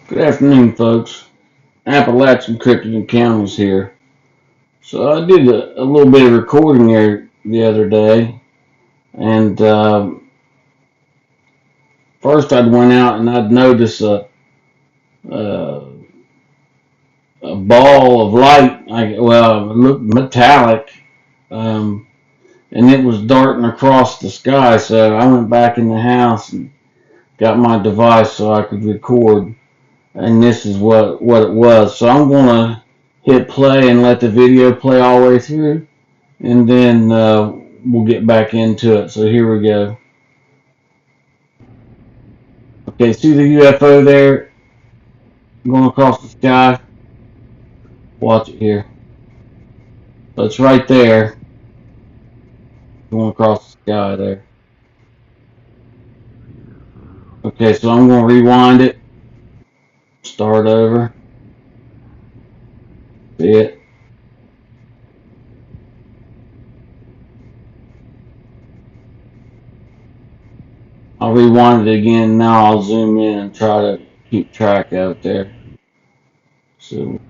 Good afternoon, folks. Appalachian Cryptid Encounters here. So I did a little bit of recording there the other day, and first I'd went out and I'd noticed a, a ball of light. It looked metallic, um, and it was darting across the sky. So I went back in the house and got my device so I could record. And this is what it was. So I'm gonna hit play and let the video play all the way through, and then we'll get back into it. So here we go. Okay, see the UFO there going across the sky? Watch it here. So it's right there going across the sky there. Okay, so I'm gonna rewind it, start over. See it? I'll rewind it again. Now I'll zoom in and try to keep track of it there. So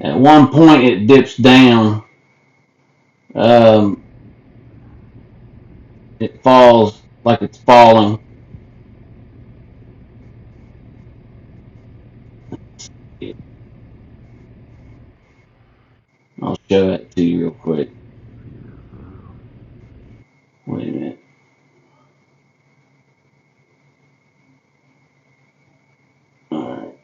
at one point it dips down. Um, it falls like it's falling. I'll show that to you real quick. Wait a minute. Alright.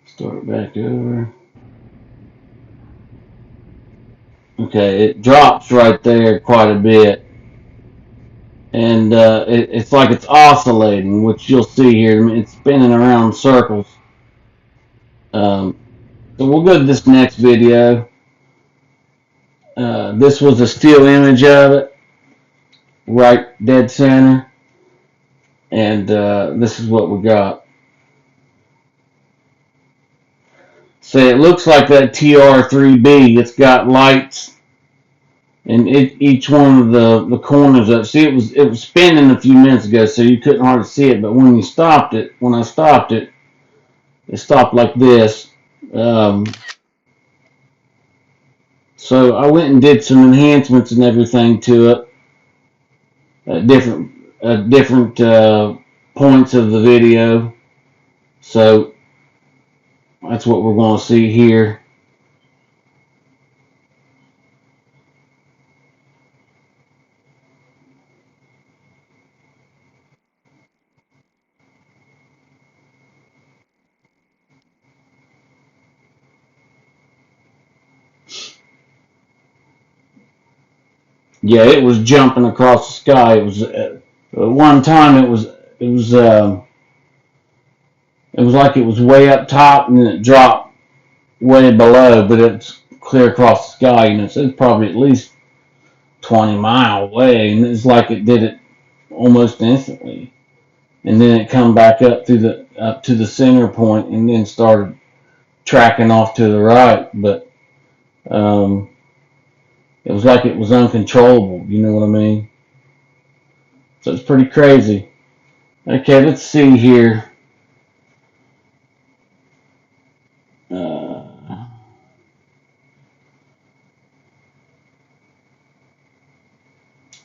Start back over. Okay, it drops right there quite a bit. And it's like it's oscillating, which you'll see here. I mean, it's spinning around in circles. So we'll go to this next video. This was a still image of it, right dead center. And this is what we got. So it looks like that TR3B. It's got lights in each one of the corners of it. See, it was spinning a few minutes ago, so you couldn't hardly see it. But when I stopped it, it stopped like this. So I went and did some enhancements and everything to it at different points of the video. So that's what we're going to see here. Yeah, it was jumping across the sky. It was one time it was like it was way up top and then it dropped way below, but it's clear across the sky. So it's probably at least 20-mile away, and it's like it did it almost instantly. And then it come back up to the center point and then started tracking off to the right. But it was like it was uncontrollable. You know what I mean? So it's pretty crazy. Okay, let's see here.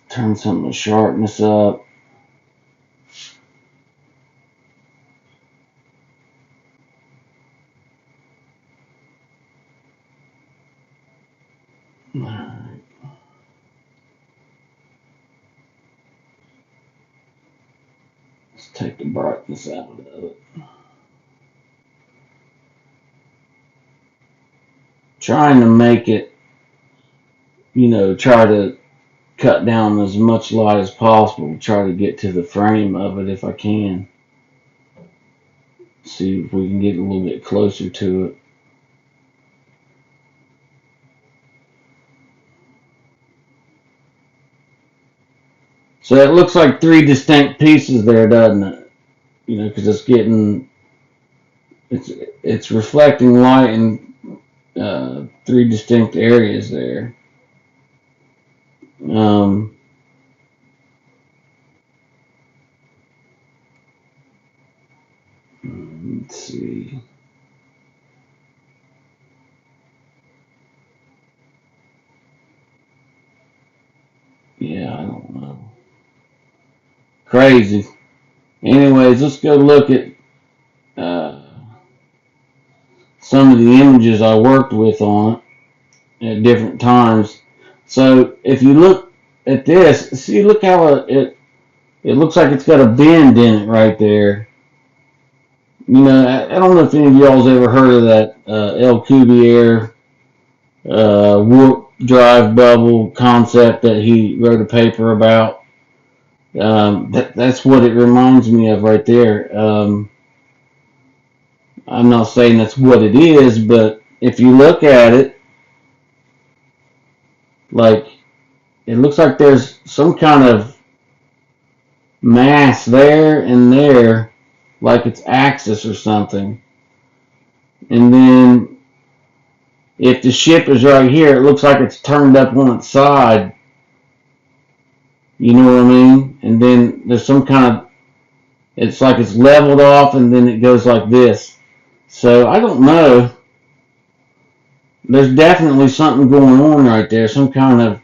Turn some of the sharpness up. Alright. Let's take the brightness out of it. Trying to make it, try to cut down as much light as possible to try to get to the frame of it if I can. See if we can get a little bit closer to it. So it looks like three distinct pieces there, doesn't it? Because it's reflecting light and three distinct areas there. Let's see. Yeah, I don't know. Crazy. Anyways, let's go look at some of the images I worked with on it at different times. So if you look at this, see, look how it looks like it's got a bend in it right there. You know, I don't know if any of y'all's ever heard of that El Cuvier warp drive bubble concept that he wrote a paper about. That's what it reminds me of right there. I'm not saying that's what it is, but if you look at it, like, it looks like there's some kind of mass there and there, like it's axis or something. And then if the ship is right here, it looks like it's turned up on its side. You know what I mean? And then there's some kind of, it's like it's leveled off and then it goes like this. So I don't know. There's definitely something going on right there, some kind of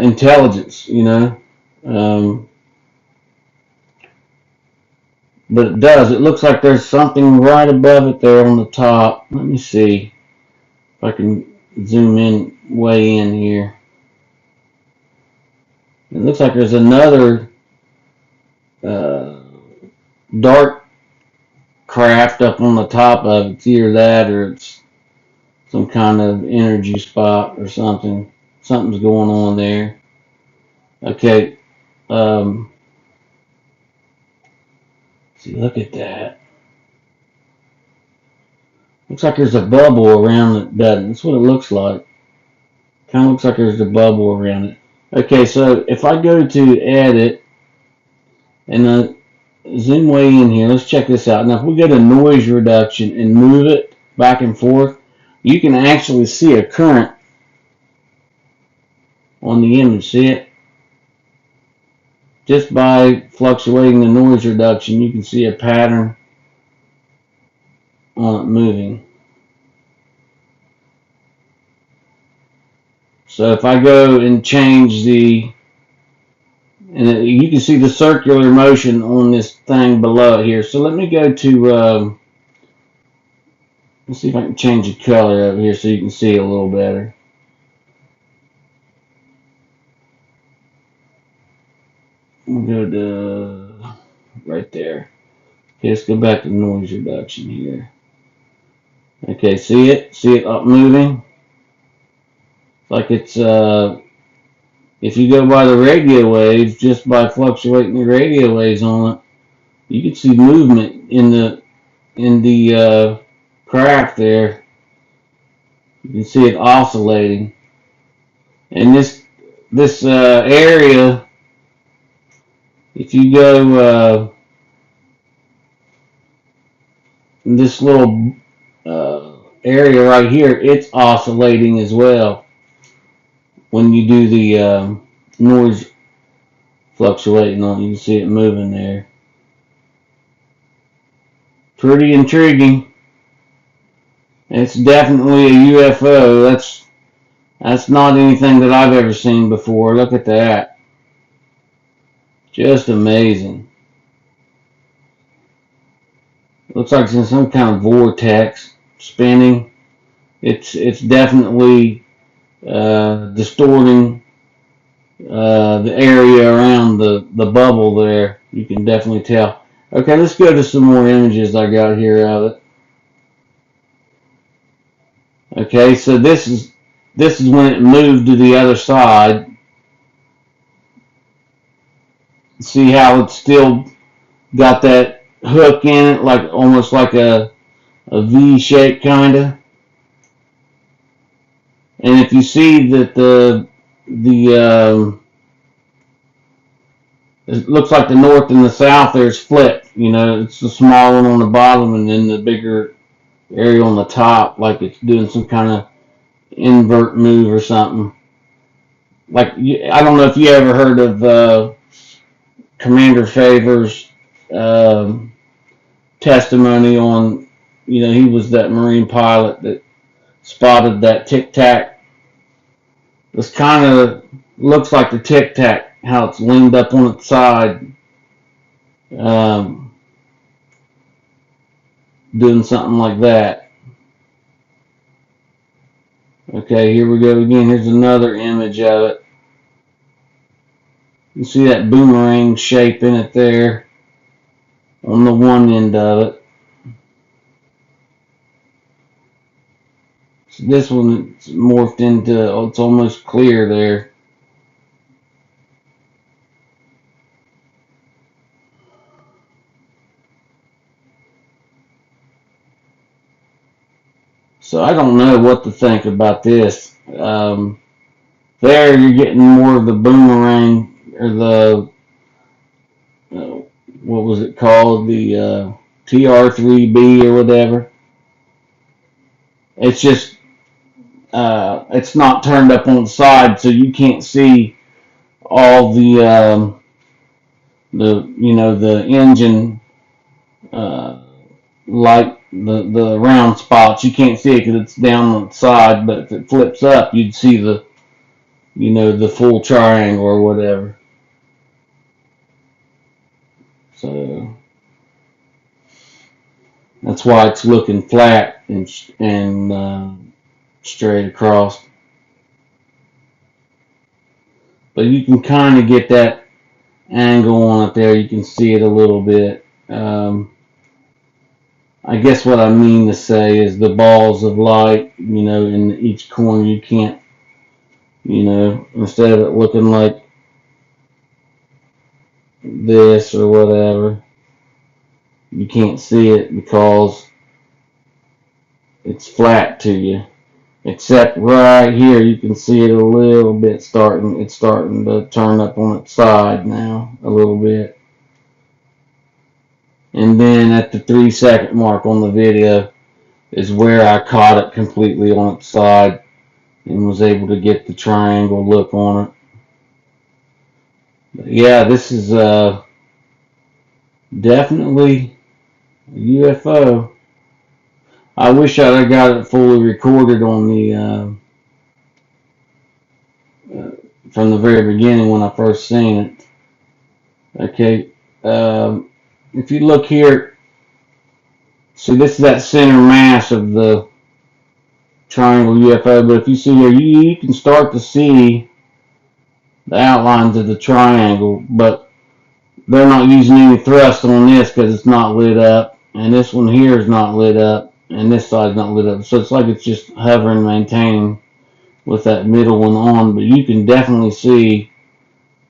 intelligence, you know. But it does. It looks like there's something right above it there on the top. Let me see if I can zoom in way in here. It looks like there's another dark craft up on the top of it. It's either that or it's some kind of energy spot or something. Something's going on there. Okay. See, look at that. Looks like there's a bubble around it, doesn't it? That's what it looks like. Kind of looks like there's a bubble around it. Okay, so if I go to edit and zoom way in here, let's check this out. Now, if we go to noise reduction and move it back and forth, you can actually see a current on the image. See it? Just by fluctuating the noise reduction, you can see a pattern on it moving. So if I go and change the, and you can see the circular motion on this thing below here. So let me go to, let's see if I can change the color over here so you can see it a little better. We'll go to right there. Okay, let's go back to noise reduction here. Okay, see it? See it up moving? Like it's, if you go by the radio waves, just by fluctuating the radio waves on it, you can see movement in the craft there. You can see it oscillating. And this area, if you go this little area right here, it's oscillating as well when you do the noise fluctuating on it. You can see it moving there. Pretty intriguing. It's definitely a UFO. That's not anything that I've ever seen before. Look at that. Just amazing. Looks like it's in some kind of vortex spinning. It's definitely distorting the area around the bubble there. You can definitely tell. Okay, let's go to some more images I got here of it. Okay, so this is when it moved to the other side. See how it's still got that hook in it, like almost like a V shape kinda. And if you see that it looks like the north and the south there's flipped. You know, it's the small one on the bottom and then the bigger area on the top, like it's doing some kind of invert move or something. Like, I don't know if you ever heard of Commander Favors' um testimony on, he was that Marine pilot that spotted that Tic Tac. This kind of looks like the Tic Tac, how it's leaned up on its side, um, doing something like that. Okay, here we go again. Here's another image of it. You see that boomerang shape in it there on the one end of it. So this one it's morphed into, it's almost clear there. So I don't know what to think about this. There you're getting more of the boomerang, or the, uh, what was it called, the TR3B or whatever. It's just, it's not turned up on the side, so you can't see all the engine, uh, like the round spots. You can't see it because it's down on the side, but if it flips up, you'd see the full triangle or whatever. So that's why it's looking flat and straight across. But you can kind of get that angle on it there. You can see it a little bit. I guess what I mean to say is the balls of light, in each corner, you can't, instead of it looking like this or whatever, you can't see it because it's flat to you. Except right here, you can see it a little bit starting. It's starting to turn up on its side now a little bit. And then at the 3-second mark on the video is where I caught it completely on its side and was able to get the triangle look on it. But yeah, this is definitely a UFO. I wish I'd have got it fully recorded on the from the very beginning when I first seen it. Okay, if you look here, see this is that center mass of the triangle UFO. But if you see here, you can start to see the outlines of the triangle, but they're not using any thrust on this because it's not lit up, and this one here is not lit up, and this side's not lit up. So it's like it's just hovering, maintaining with that middle one on. But you can definitely see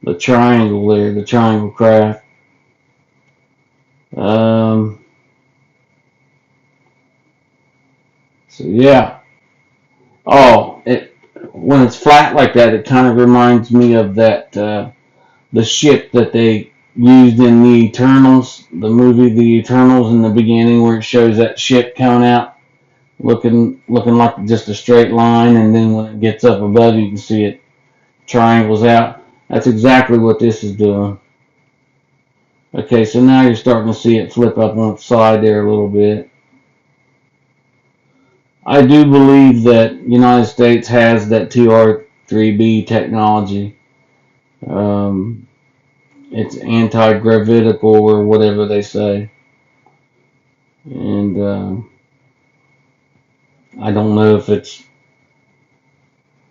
the triangle there, the triangle craft. So yeah. Oh, when it's flat like that, it kind of reminds me of that the ship that they used in the Eternals, the movie The Eternals, in the beginning, where it shows that ship coming out, looking like just a straight line, and then when it gets up above, you can see it triangles out. That's exactly what this is doing. Okay, so now you're starting to see it flip up on its side there a little bit. I do believe that United States has that TR3B technology. Um, it's anti-gravitical or whatever they say, and I don't know if it's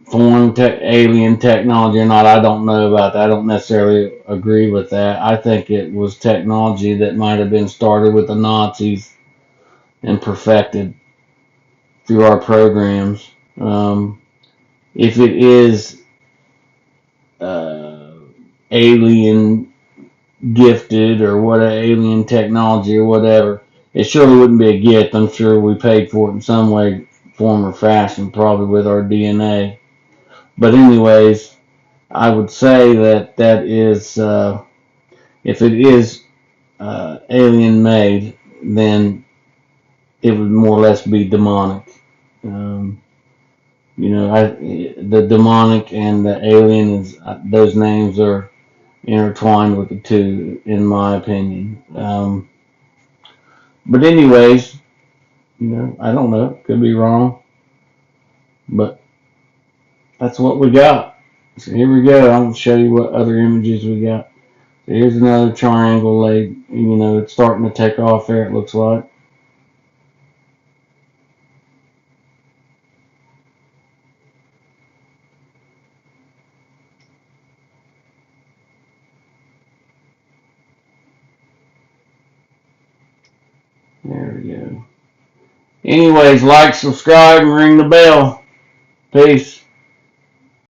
foreign alien technology or not. I don't know about that. I don't necessarily agree with that. I think it was technology that might have been started with the Nazis and perfected through our programs. If it is uh, alien gifted or what alien technology or whatever, it surely wouldn't be a gift. I'm sure we paid for it in some way, form, or fashion, probably with our DNA. But anyways, I would say that is, if it is alien made, then it would more or less be demonic. You know, the demonic and the alien is those names are intertwined with the two, in my opinion. But anyways, you know, I don't know, could be wrong, but that's what we got. So here we go. I'm gonna show you what other images we got. So here's another triangle laid. You know, it's starting to take off there. It looks like. There we go. Anyways, like, subscribe, and ring the bell. Peace.